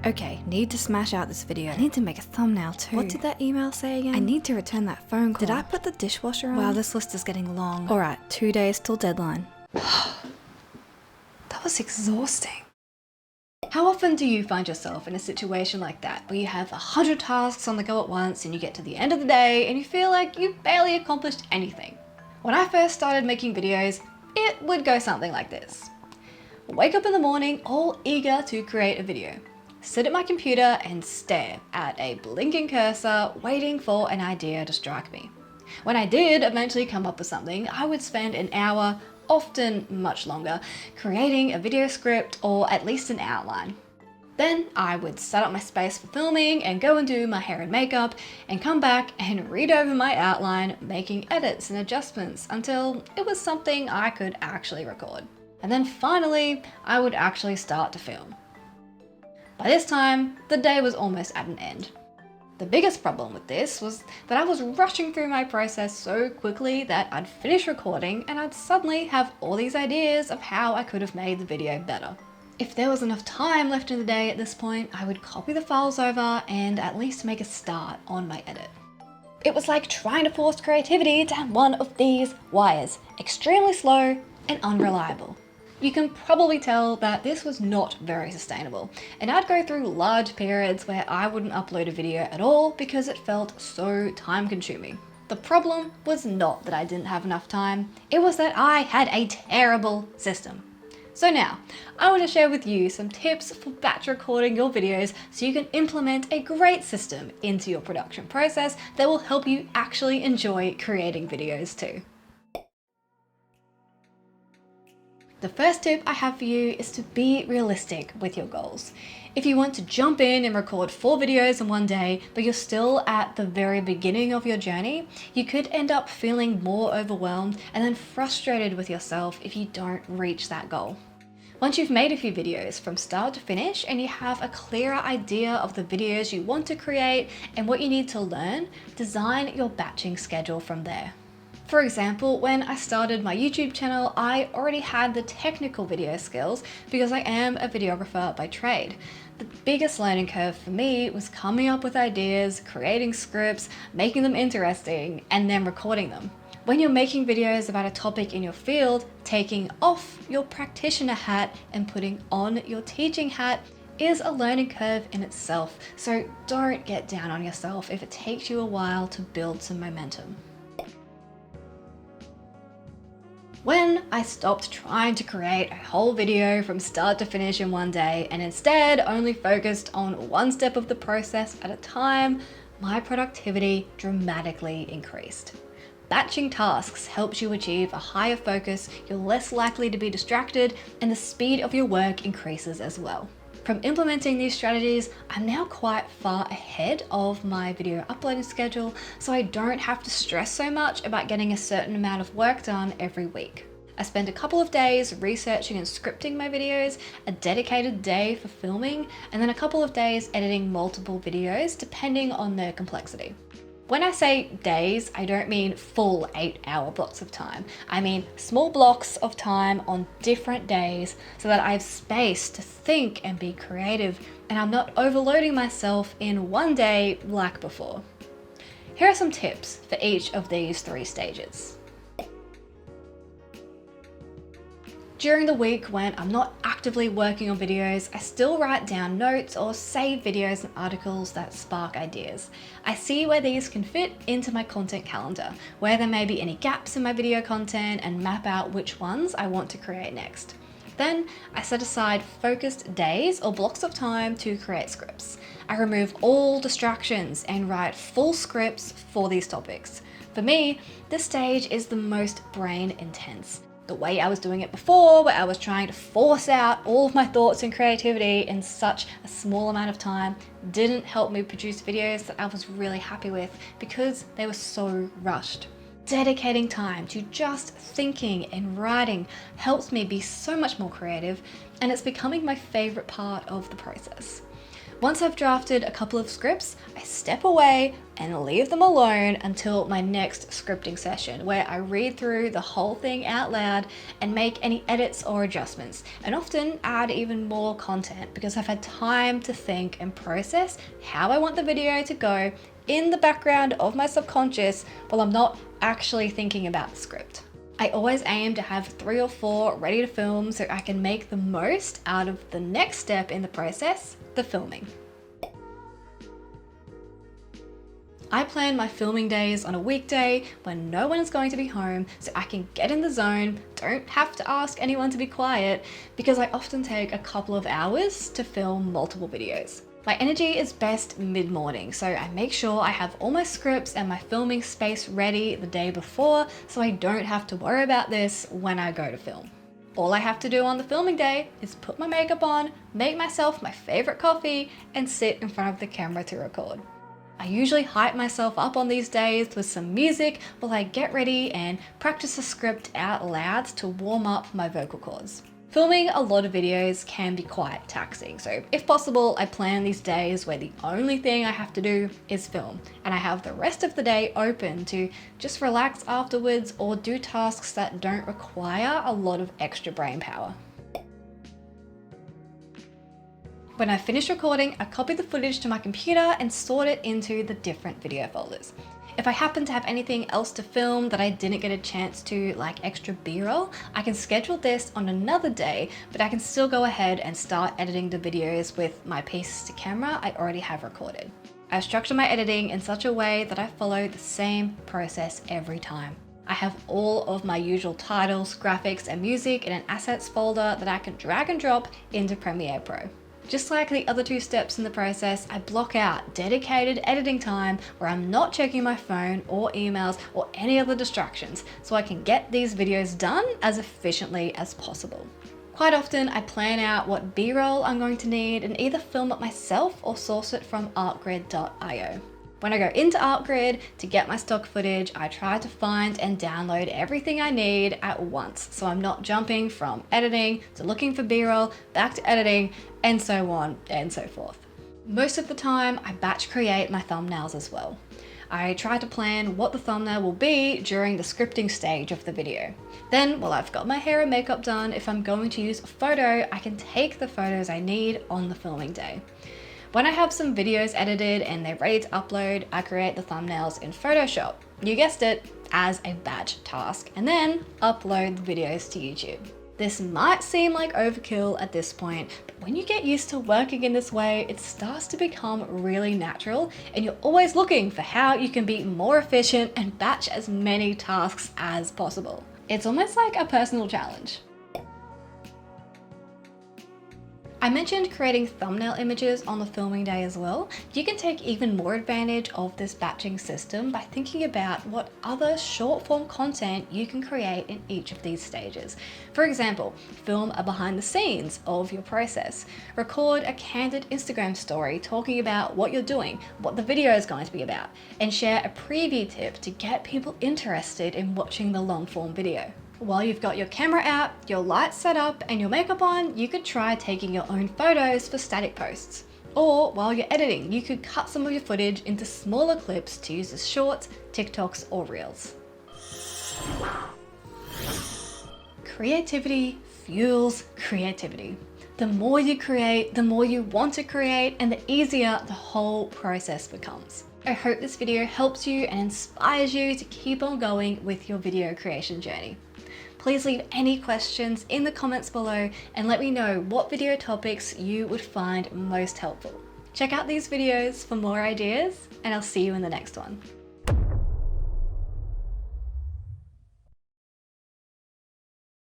Okay, need to smash out this video. I need to make a thumbnail too. What did that email say again? I need to return that phone call. Did I put the dishwasher on? Wow, this list is getting long. Alright, 2 days till deadline. That was exhausting. How often do you find yourself in a situation like that, where you have 100 tasks on the go at once and you get to the end of the day and you feel like you've barely accomplished anything? When I first started making videos, it would go something like this. Wake up in the morning all eager to create a video. Sit at my computer and stare at a blinking cursor, waiting for an idea to strike me. When I did eventually come up with something, I would spend an hour, often much longer, creating a video script or at least an outline. Then I would set up my space for filming and go and do my hair and makeup and come back and read over my outline, making edits and adjustments until it was something I could actually record. And then finally, I would actually start to film. By this time, the day was almost at an end. The biggest problem with this was that I was rushing through my process so quickly that I'd finish recording and I'd suddenly have all these ideas of how I could have made the video better. If there was enough time left in the day at this point, I would copy the files over and at least make a start on my edit. It was like trying to force creativity down one of these wires, extremely slow and unreliable. You can probably tell that this was not very sustainable, and I'd go through large periods where I wouldn't upload a video at all because it felt so time consuming. The problem was not that I didn't have enough time, it was that I had a terrible system. So now, I want to share with you some tips for batch recording your videos so you can implement a great system into your production process that will help you actually enjoy creating videos too. The first tip I have for you is to be realistic with your goals. If you want to jump in and record 4 videos in one day, but you're still at the very beginning of your journey, you could end up feeling more overwhelmed and then frustrated with yourself if you don't reach that goal. Once you've made a few videos from start to finish and you have a clearer idea of the videos you want to create and what you need to learn, design your batching schedule from there. For example, when I started my YouTube channel, I already had the technical video skills because I am a videographer by trade. The biggest learning curve for me was coming up with ideas, creating scripts, making them interesting, and then recording them. When you're making videos about a topic in your field, taking off your practitioner hat and putting on your teaching hat is a learning curve in itself, so don't get down on yourself if it takes you a while to build some momentum. When I stopped trying to create a whole video from start to finish in one day and instead only focused on one step of the process at a time, my productivity dramatically increased. Batching tasks helps you achieve a higher focus, you're less likely to be distracted, and the speed of your work increases as well. From implementing these strategies, I'm now quite far ahead of my video uploading schedule, so I don't have to stress so much about getting a certain amount of work done every week. I spend a couple of days researching and scripting my videos, a dedicated day for filming, and then a couple of days editing multiple videos depending on their complexity. When I say days, I don't mean full 8-hour blocks of time. I mean small blocks of time on different days so that I have space to think and be creative and I'm not overloading myself in one day like before. Here are some tips for each of these 3 stages. During the week when I'm not actively working on videos, I still write down notes or save videos and articles that spark ideas. I see where these can fit into my content calendar, where there may be any gaps in my video content and map out which ones I want to create next. Then I set aside focused days or blocks of time to create scripts. I remove all distractions and write full scripts for these topics. For me, this stage is the most brain intense. The way I was doing it before, where I was trying to force out all of my thoughts and creativity in such a small amount of time, didn't help me produce videos that I was really happy with because they were so rushed. Dedicating time to just thinking and writing helps me be so much more creative, and it's becoming my favorite part of the process. Once I've drafted a couple of scripts, I step away and leave them alone until my next scripting session, where I read through the whole thing out loud and make any edits or adjustments, and often add even more content because I've had time to think and process how I want the video to go in the background of my subconscious while I'm not actually thinking about the script. I always aim to have 3 or 4 ready to film so I can make the most out of the next step in the process, the filming. I plan my filming days on a weekday when no one is going to be home so I can get in the zone, don't have to ask anyone to be quiet, because I often take a couple of hours to film multiple videos. My energy is best mid-morning, so I make sure I have all my scripts and my filming space ready the day before so I don't have to worry about this when I go to film. All I have to do on the filming day is put my makeup on, make myself my favorite coffee, and sit in front of the camera to record. I usually hype myself up on these days with some music while I get ready and practice the script out loud to warm up my vocal cords. Filming a lot of videos can be quite taxing, so if possible, I plan these days where the only thing I have to do is film, and I have the rest of the day open to just relax afterwards or do tasks that don't require a lot of extra brain power. When I finish recording, I copy the footage to my computer and sort it into the different video folders. If I happen to have anything else to film that I didn't get a chance to, like extra B-roll, I can schedule this on another day, but I can still go ahead and start editing the videos with my pieces to camera I already have recorded. I structure my editing in such a way that I follow the same process every time. I have all of my usual titles, graphics, and music in an assets folder that I can drag and drop into Premiere Pro. Just like the other 2 steps in the process, I block out dedicated editing time where I'm not checking my phone or emails or any other distractions, so I can get these videos done as efficiently as possible. Quite often, I plan out what B-roll I'm going to need and either film it myself or source it from artgrid.io. When I go into ArtGrid to get my stock footage, I try to find and download everything I need at once, so I'm not jumping from editing to looking for B-roll, back to editing, and so on and so forth. Most of the time, I batch create my thumbnails as well. I try to plan what the thumbnail will be during the scripting stage of the video. Then, while I've got my hair and makeup done, if I'm going to use a photo, I can take the photos I need on the filming day. When I have some videos edited and they're ready to upload, I create the thumbnails in Photoshop. You guessed it, as a batch task, and then upload the videos to YouTube. This might seem like overkill at this point, but when you get used to working in this way, it starts to become really natural, and you're always looking for how you can be more efficient and batch as many tasks as possible. It's almost like a personal challenge. I mentioned creating thumbnail images on the filming day as well. You can take even more advantage of this batching system by thinking about what other short form content you can create in each of these stages. For example, film a behind the scenes of your process. Record a candid Instagram story talking about what you're doing, what the video is going to be about, and share a preview tip to get people interested in watching the long form video. While you've got your camera out, your lights set up, and your makeup on, you could try taking your own photos for static posts. Or while you're editing, you could cut some of your footage into smaller clips to use as shorts, TikToks, or Reels. Creativity fuels creativity. The more you create, the more you want to create, and the easier the whole process becomes. I hope this video helps you and inspires you to keep on going with your video creation journey. Please leave any questions in the comments below and let me know what video topics you would find most helpful. Check out these videos for more ideas, and I'll see you in the next one.